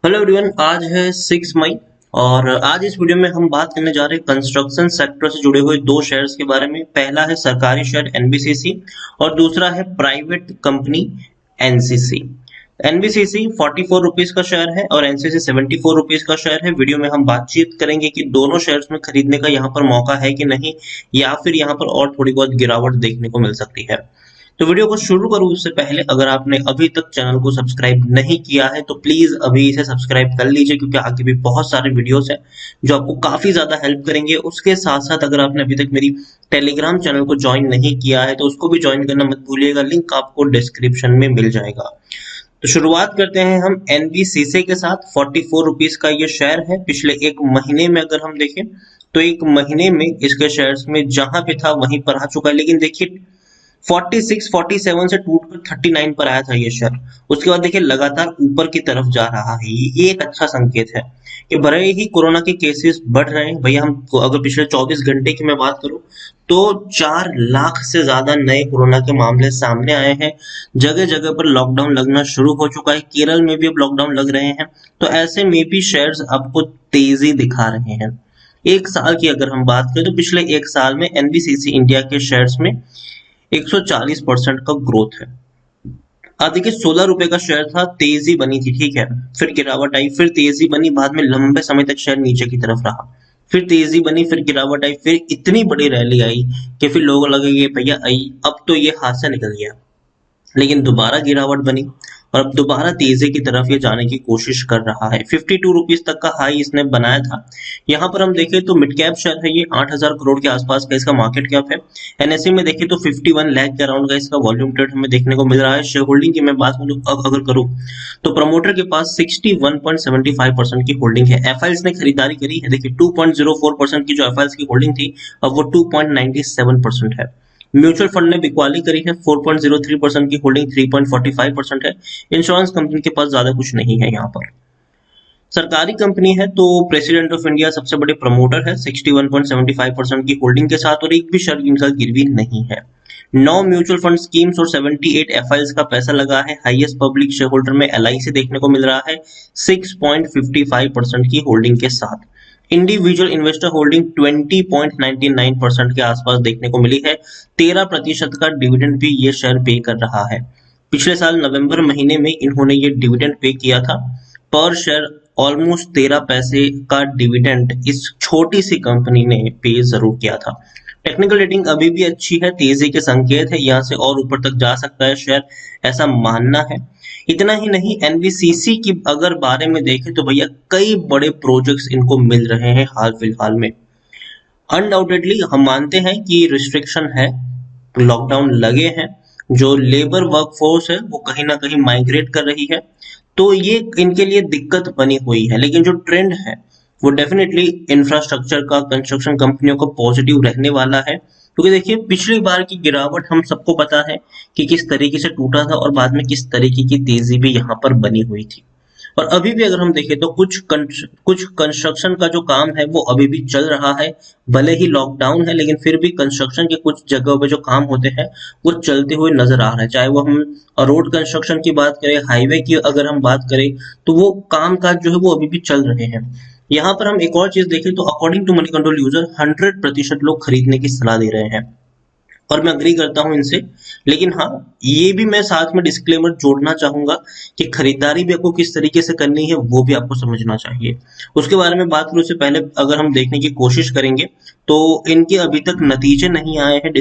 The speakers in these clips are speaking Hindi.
हेलो एवरीवन, आज है 6 मई और आज इस वीडियो में हम बात करने जा रहे हैं कंस्ट्रक्शन सेक्टर से जुड़े हुए दो शेयर्स के बारे में। पहला है सरकारी शेयर एनबीसीसी और दूसरा है private company NCC. NBCC 44 rupees का शेयर है और एनसीसी 74 रुपीज का शेयर है। वीडियो में हम बातचीत करेंगे कि दोनों शेयर्स में खरीदने का यहाँ पर मौका है कि नहीं, या फिर यहाँ पर और थोड़ी बहुत गिरावट देखने को मिल सकती है। तो वीडियो को शुरू करूं उससे पहले अगर आपने अभी तक चैनल को सब्सक्राइब नहीं किया है तो प्लीज अभी इसे सब्सक्राइब कर लीजिए, क्योंकि आगे भी बहुत सारे वीडियोस हैं जो आपको काफी ज्यादा हेल्प करेंगे। उसके साथ साथ अगर आपने अभी तक मेरी टेलीग्राम चैनल को ज्वाइन नहीं किया है तो उसको भी ज्वाइन करना मत भूलिएगा, लिंक आपको डिस्क्रिप्शन में मिल जाएगा। तो शुरुआत करते हैं हम एनबीसीसी के साथ। 44 रुपीज का ये शेयर है। पिछले एक महीने में अगर हम देखें तो एक महीने में इसके शेयर्स में जहां पे था वहीं पर आ चुका है, लेकिन देखिए 46 47 से टूटकर 39 पर आया था ये शेयर। उसके बाद देखिए लगातार ऊपर की तरफ जा रहा है। ये एक अच्छा संकेत है कि भले ही कोरोना के केसेस बढ़ रहे हैं। भैया हम अगर पिछले 24 घंटे की मैं बात करूं तो 4 लाख से ज्यादा नए कोरोना के मामले सामने आए हैं। जगह जगह पर लॉकडाउन लगना शुरू हो चुका है। केरल में भी अब लॉकडाउन लग रहे हैं। तो ऐसे में भी शेयर्स आपको तेजी दिखा रहे हैं। एक साल की अगर हम बात करें तो पिछले एक साल में एनबीसीसी इंडिया के शेयर्स में 140% का ग्रोथ है। अब देखिए 16 रुपए का शेयर था, तेजी बनी थी, ठीक है, फिर गिरावट आई, फिर तेजी बनी, बाद में लंबे समय तक शेयर नीचे की तरफ रहा, फिर तेजी बनी, फिर गिरावट आई, फिर इतनी बड़ी रैली आई कि फिर लोगों लगे ये भैया आई अब तो ये हाथ से निकल गया, लेकिन दोबारा गिरावट बनी और अब दोबारा तेजी की तरफ ये जाने की कोशिश कर रहा है। 52 रुपीज तक का हाई इसने बनाया था। यहाँ पर हम देखें तो मिड कैप शेयर है, ये 8,000 करोड़ के आसपास का इसका मार्केट कैप है। एनएसई में देखें तो 51 लाख के अराउंड का इसका वॉल्यूम ट्रेड हमें देखने को मिल रहा है। शेयर होल्डिंग की मैं बात अगर करूँ तो प्रमोटर के पास 61.75% की होल्डिंग है। एफआईएल्स ने खरीदारी करी है, देखिए 2.04% की जो एफआईएल्स की होल्डिंग थी अब वो 2.97% है। म्यूचुअल फंड ने बिकवाली करी है, 4.03% की होल्डिंग 3.45% है। इंश्योरेंस कंपनी के पास ज्यादा कुछ नहीं है। यहाँ पर सरकारी कंपनी है तो प्रेसिडेंट ऑफ इंडिया सबसे बड़े प्रमोटर है 61.75% की होल्डिंग के साथ, और एक भी शेयर इनका गिरवी नहीं है। 9 म्यूचुअल फंड स्कीम्स और 78 एफआईएल्स का पैसा लगा है। हाईएस्ट पब्लिक शेयर होल्डर में एलआईसी देखने को मिल रहा है 6.55% की होल्डिंग के साथ। इंडिविजुअल इन्वेस्टर होल्डिंग 20.99% के आसपास देखने को मिली है। 13% का डिविडेंड भी ये शेयर पे कर रहा है। पिछले साल नवंबर महीने में इन्होंने ये डिविडेंड पे किया था। पर शेयर ऑलमोस्ट 13 पैसे का डिविडेंड इस छोटी सी कंपनी ने पे जरूर किया था। टेक्निकल रेटिंग अभी भी अच्छी है, तेजी के संकेत है, यहाँ से और ऊपर तक जा सकता है शेयर, ऐसा मानना है। इतना ही नहीं, एनबीसीसी की अगर बारे में देखें तो भैया कई बड़े प्रोजेक्ट्स इनको मिल रहे हैं हाल फिलहाल में। अनडाउटेडली हम मानते हैं कि रिस्ट्रिक्शन है, लॉकडाउन लगे हैं, जो लेबर वर्कफोर्स है वो कहीं ना कहीं माइग्रेट कर रही है, तो ये इनके लिए दिक्कत बनी हुई है। लेकिन जो ट्रेंड है वो डेफिनेटली इंफ्रास्ट्रक्चर का, कंस्ट्रक्शन कंपनियों का पॉजिटिव रहने वाला है। क्योंकि देखिए पिछली बार की गिरावट हम सबको पता है कि किस तरीके से टूटा था और बाद में किस तरीके की तेजी भी यहाँ पर बनी हुई थी। और अभी भी अगर हम देखें तो कुछ कंस्ट्रक्शन का जो काम है वो अभी भी चल रहा है। भले ही लॉकडाउन है लेकिन फिर भी कंस्ट्रक्शन के कुछ जगहों पे जो काम होते हैं वो चलते हुए नजर आ रहे हैं। चाहे वो हम रोड कंस्ट्रक्शन की बात करें, हाईवे की अगर हम बात करें तो वो काम काज जो है वो अभी भी चल रहे हैं। यहाँ पर हम एक और चीज देखें तो according to Moneycontrol user 100% लोग खरीदने की सलाह दे रहे हैं और मैं अग्री करता हूं इनसे। लेकिन हाँ, ये भी मैं साथ में डिस्क्लेमर जोड़ना चाहूंगा कि खरीदारी भी आपको किस तरीके से करनी है वो भी आपको समझना चाहिए। उसके बारे में बात करूं उससे पहले अगर हम देखने की कोशिश करेंगे तो इनके अभी तक नतीजे नहीं आए हैं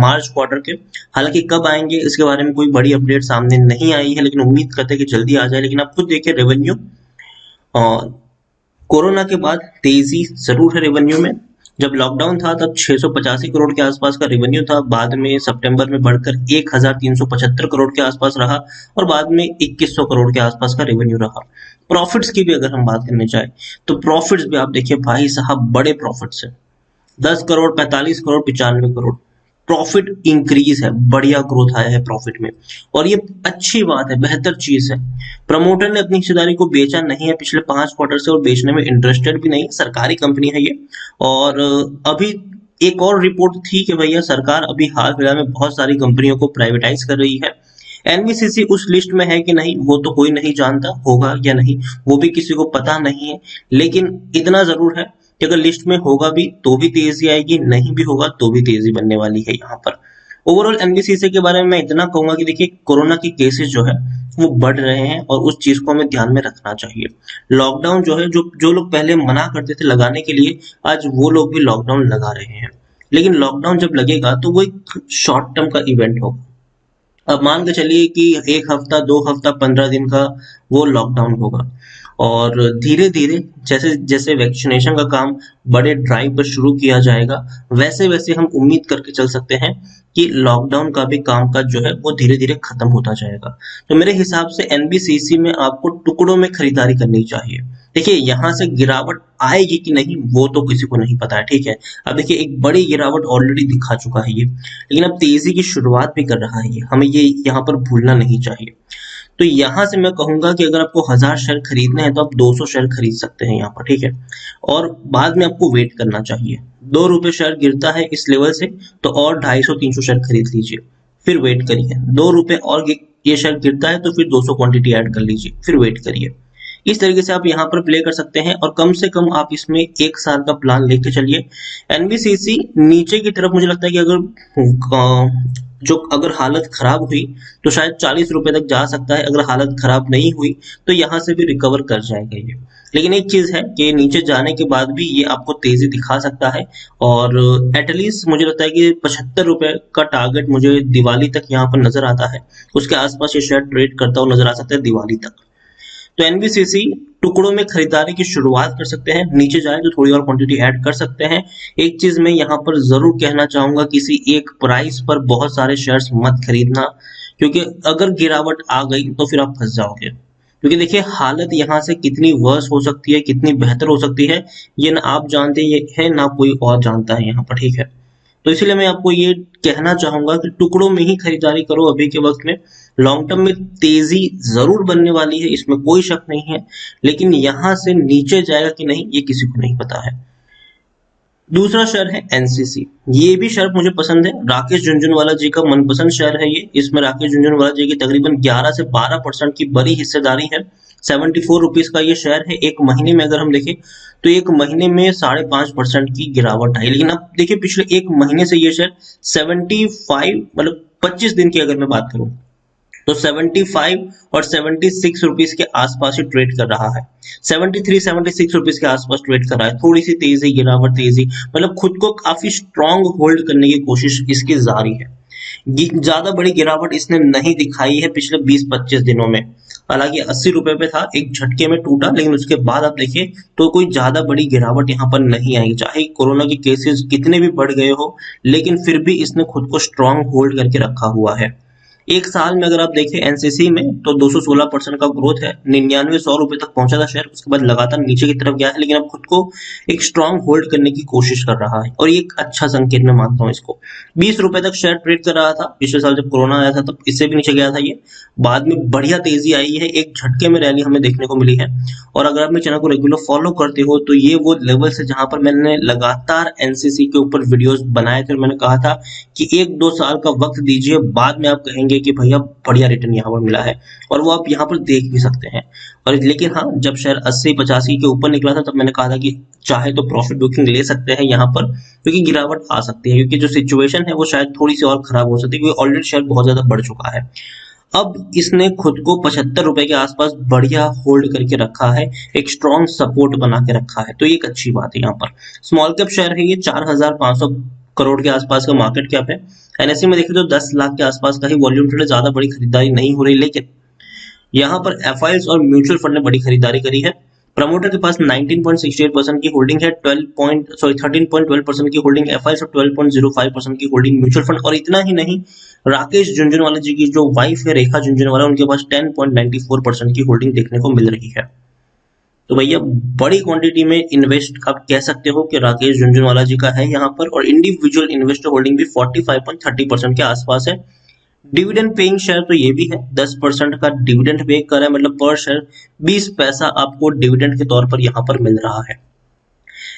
मार्च क्वार्टर के। हालांकि कब आएंगे इसके बारे में कोई बड़ी अपडेट सामने नहीं आई है, लेकिन उम्मीद करते हैं कि जल्दी आ जाए। लेकिन आप खुद देखिए रेवेन्यू कोरोना के बाद तेजी जरूर है रेवेन्यू में। जब लॉकडाउन था तब 685 करोड़ के आसपास का रेवेन्यू था, बाद में सितंबर में बढ़कर 1375 करोड़ के आसपास रहा और बाद में 2100 करोड़ के आसपास का रेवेन्यू रहा। प्रॉफिट्स की भी अगर हम बात करने जाए तो प्रॉफिट्स भी आप देखिए भाई साहब बड़े प्रॉफिट्स है, 10 करोड़, 45 करोड़, 95 करोड़ प्रॉफिट इंक्रीज है, बढ़िया ग्रोथ आया है प्रॉफिट में और ये अच्छी बात है, बेहतर चीज है। प्रमोटर ने अपनी हिस्सेदारी को बेचा नहीं है पिछले 5 क्वार्टर से और बेचने में इंटरेस्टेड भी नहीं, सरकारी कंपनी है ये। और अभी एक और रिपोर्ट थी कि भैया सरकार अभी हाल फिलहाल में बहुत सारी कंपनियों को प्राइवेटाइज कर रही है। एनबीसीसी उस लिस्ट में है कि नहीं वो तो कोई नहीं जानता, होगा या नहीं वो भी किसी को पता नहीं है, लेकिन इतना जरूर है कि अगर लिस्ट में होगा भी तो भी तेजी आएगी, नहीं भी होगा तो भी तेजी बनने वाली है यहाँ पर। ओवरऑल एनबीसीसी के बारे में मैं इतना कहूंगा कि देखिए कोरोना के केसेस जो है वो बढ़ रहे हैं और उस चीज को हमें ध्यान में रखना चाहिए। लॉकडाउन जो है, जो जो लोग पहले मना करते थे लगाने के लिए, आज वो लोग भी लॉकडाउन लगा रहे हैं। लेकिन लॉकडाउन जब लगेगा तो वो एक शॉर्ट टर्म का इवेंट होगा। अब मान के चलिए कि 1 हफ्ता 2 हफ्ता 15 दिन का वो लॉकडाउन होगा, और धीरे धीरे जैसे जैसे वैक्सीनेशन का काम बड़े ड्राइव पर शुरू किया जाएगा, वैसे वैसे हम उम्मीद करके चल सकते हैं कि लॉकडाउन का भी कामकाज जो है वो धीरे धीरे खत्म होता जाएगा। तो मेरे हिसाब से एनबीसीसी में आपको टुकड़ों में खरीदारी करनी चाहिए। देखिए यहाँ से गिरावट आएगी कि नहीं वो तो किसी को नहीं पता है, ठीक है। अब देखिए एक बड़ी गिरावट ऑलरेडी दिखा चुका है ये, लेकिन अब तेजी की शुरुआत भी कर रहा है ये, हमें ये यहाँ पर भूलना नहीं चाहिए। तो यहाँ से मैं कहूंगा कि अगर आपको 1000 शेयर खरीदने हैं तो आप 200 शेयर खरीद सकते हैं यहाँ पर, ठीक है। और बाद में आपको वेट करना चाहिए, ₹2 शेयर गिरता है इस लेवल से तो और 250-300 शेयर खरीद लीजिए, फिर वेट करिए। ₹2 और ये शेयर गिरता है तो फिर 200 क्वांटिटी ऐड कर लीजिए, फिर वेट करिए। इस तरीके से आप यहाँ पर प्ले कर सकते हैं, और कम से कम आप इसमें 1 साल का प्लान लेके चलिए। एनबीसीसी नीचे की तरफ मुझे लगता है कि अगर हालत खराब हुई तो शायद ₹40 तक जा सकता है, अगर हालत खराब नहीं हुई तो यहाँ से भी रिकवर कर जाएगा ये। लेकिन एक चीज है कि नीचे जाने के बाद भी ये आपको तेजी दिखा सकता है, और एटलीस्ट मुझे लगता है कि ₹75 का टारगेट मुझे दिवाली तक यहाँ पर नजर आता है, उसके आसपास ये शेयर ट्रेड करता हुआ नजर आ सकता है दिवाली तक। तो एनबीसीसी टुकड़ों में खरीदारी की शुरुआत कर सकते हैं, नीचे जाए तो थोड़ी और क्वांटिटी ऐड कर सकते हैं। एक चीज मैं यहाँ पर जरूर कहना चाहूंगा, किसी एक प्राइस पर बहुत सारे शेयर्स मत खरीदना, क्योंकि अगर गिरावट आ गई तो फिर आप फंस जाओगे। क्योंकि देखिए हालत यहाँ से कितनी वर्स हो सकती है, कितनी बेहतर हो सकती है, ये ना आप जानते है ना कोई और जानता है यहाँ पर, ठीक है। तो इसीलिए मैं आपको ये कहना चाहूंगा कि टुकड़ों में ही खरीदारी करो अभी के वक्त में। लॉन्ग टर्म में तेजी जरूर बनने वाली है, इसमें कोई शक नहीं है, लेकिन यहां से नीचे जाएगा कि नहीं ये किसी को नहीं पता है। दूसरा शेयर है एनसीसी। ये भी शेयर मुझे पसंद है, राकेश झुनझुनवाला जी का मनपसंद शेयर है ये। इसमें राकेश झुनझुनवाला जी की तकरीबन 11 से 12% की बड़ी हिस्सेदारी है। ₹74 का ये शेयर है। एक महीने में अगर हम देखें तो एक महीने में 5.5% की गिरावट आई, लेकिन अब देखिए पिछले एक महीने से ये शेयर 75 मतलब 25 दिन की अगर मैं बात करूं तो 75 और ₹76 के आसपास ही ट्रेड कर रहा है। 73-76 के आसपास ट्रेड कर रहा है। थोड़ी सी तेजी गिरावट, तेजी मतलब खुद को काफी स्ट्रांग होल्ड करने की कोशिश इसकी जारी है। ज्यादा बड़ी गिरावट इसने नहीं दिखाई है पिछले 20-25 दिनों में। हालांकि ₹80 पे था, एक झटके में टूटा, लेकिन उसके बाद आप देखिए तो कोई ज्यादा बड़ी गिरावट यहाँ पर नहीं आई। चाहे कोरोना के केसेस कितने भी बढ़ गए हो, लेकिन फिर भी इसने खुद को स्ट्रांग होल्ड करके रखा हुआ है। एक साल में अगर आप देखें एनसीसी में तो 216% का ग्रोथ है। 99-100 तक पहुंचा था शेयर, उसके बाद लगातार नीचे की तरफ गया है, लेकिन अब खुद को एक स्ट्रांग होल्ड करने की कोशिश कर रहा है, और ये एक अच्छा संकेत मैं मानता हूँ इसको। ₹20 तक शेयर ट्रेड कर रहा था पिछले साल जब कोरोना आया था, तब इससे भी नीचे गया था ये। बाद में बढ़िया तेजी आई है, एक झटके में रैली हमें देखने को मिली है। और अगर आप मेरे चैनल को रेगुलर फॉलो करते हो तो ये वो लेवल है जहां पर मैंने लगातार एनसीसी के ऊपर वीडियोस बनाए थे, और मैंने कहा था कि 1-2 साल का वक्त दीजिए, बाद में आप कहेंगे कि भैया बढ़िया रिटर्न यहाँ पर मिला है, और वो आप यहाँ पर देख भी सकते हैं। और लेकिन हाँ, जब शेयर 80-85 के ऊपर निकला था तब मैंने कहा था कि चाहे तो प्रॉफिट बुकिंग ले सकते हैं यहाँ पर, क्योंकि गिरावट आ सकती है, क्योंकि जो सिचुएशन है वो शायद थोड़ी सी और खराब हो सकती है, क्योंकि ऑलरेडी शेयर बहुत ज्यादा बढ़ चुका है। अब इसने खुद को ₹75 के आसपास बढ़िया होल्ड करके रखा है, एक स्ट्रॉन्ग सपोर्ट बना के रखा है, तो ये एक अच्छी बात है। यहाँ पर स्मॉल कैप शेयर है ये, 4,500 करोड़ के आसपास का मार्केट कैप है। एनएससी में देखें तो 10 लाख के आसपास का ही वॉल्यूम ट्रेड, ज्यादा बड़ी खरीदारी नहीं हो रही, लेकिन यहाँ पर एफआईएस और म्यूचुअल फंड ने बड़ी खरीदारी करी है। प्रमोटर के पास 19.68% की होल्डिंग है, 13.12% की होल्डिंग एफआईएस और 12.05% की होल्डिंग म्यूचुअल फंड। और इतना ही नहीं, राकेश झुनझुनवाला जी की जो वाइफ है रेखा झुनझुनवाला, उनके पास 10.94% की होल्डिंग देखने को मिल रही है। तो भैया बड़ी क्वांटिटी में इन्वेस्ट आप कह सकते हो कि राकेश झुनझुनवाला जी का है यहाँ पर, और इंडिविजुअल इन्वेस्टर होल्डिंग भी 45.30% के आसपास है। डिविडेंड पेइंग शेयर तो ये भी है, 10% का डिविडेंड पे कर रहा है, मतलब पर शेयर 20 पैसा आपको डिविडेंड के तौर पर यहाँ पर मिल रहा है।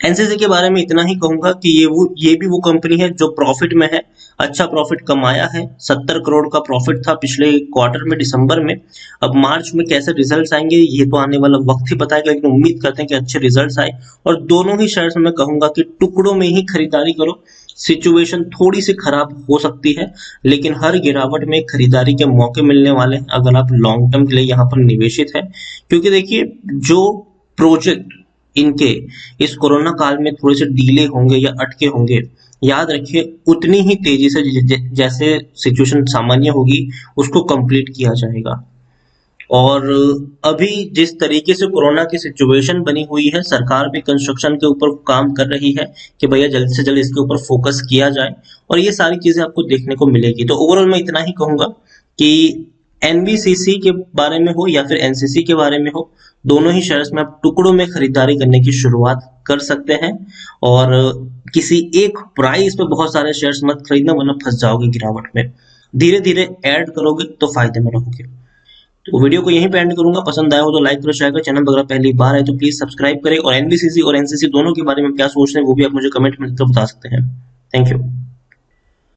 एनसीसी के बारे में इतना ही कहूंगा कि ये भी वो कंपनी है जो प्रॉफिट में है, अच्छा प्रॉफिट कमाया है। 70 करोड़ का प्रॉफिट था पिछले क्वार्टर में, दिसंबर में। अब मार्च में कैसे रिजल्ट्स आएंगे ये तो आने वाला वक्त ही बताएगा, लेकिन उम्मीद करते हैं कि अच्छे रिजल्ट्स आए। और दोनों ही शेयर्स में मैं कहूंगा कि टुकड़ों में ही खरीदारी करो। सिचुएशन थोड़ी सी खराब हो सकती है, लेकिन हर गिरावट में खरीदारी के मौके मिलने वाले हैं अगर आप लॉन्ग टर्म के लिए यहाँ पर निवेशित है। क्योंकि देखिए, जो प्रोजेक्ट इनके इस कोरोना काल में थोड़े से डीले होंगे या अटके होंगे, याद रखिए उतनी ही तेजी से जैसे सिचुएशन सामान्य होगी उसको कंप्लीट किया जाएगा। और अभी जिस तरीके से कोरोना की सिचुएशन बनी हुई है, सरकार भी कंस्ट्रक्शन के ऊपर काम कर रही है कि भैया जल्द से जल्द इसके ऊपर फोकस किया जाए, और ये सारी चीजें आपको देखने को मिलेगी। तो ओवरऑल मैं इतना ही कहूंगा कि एनबीसीसी के बारे में हो या फिर एनसीसी के बारे में हो, दोनों ही शेयर्स में आप टुकड़ों में खरीदारी करने की शुरुआत कर सकते हैं। और किसी एक प्राइस पे बहुत सारे शेयर्स मत खरीदना, वरना फंस जाओगे गिरावट में। धीरे धीरे ऐड करोगे तो फायदे में रहोगे। तो वीडियो को यहीं पे एंड करूंगा। पसंद आया हो तो लाइक करो, शेयर करो। चैनल वगैरह पहली बार है तो प्लीज सब्सक्राइब करें। और एनबीसीसी और एनसीसी दोनों के बारे में क्या सोच रहे हैं वो भी आप मुझे कमेंट में बता सकते हैं। Thank you.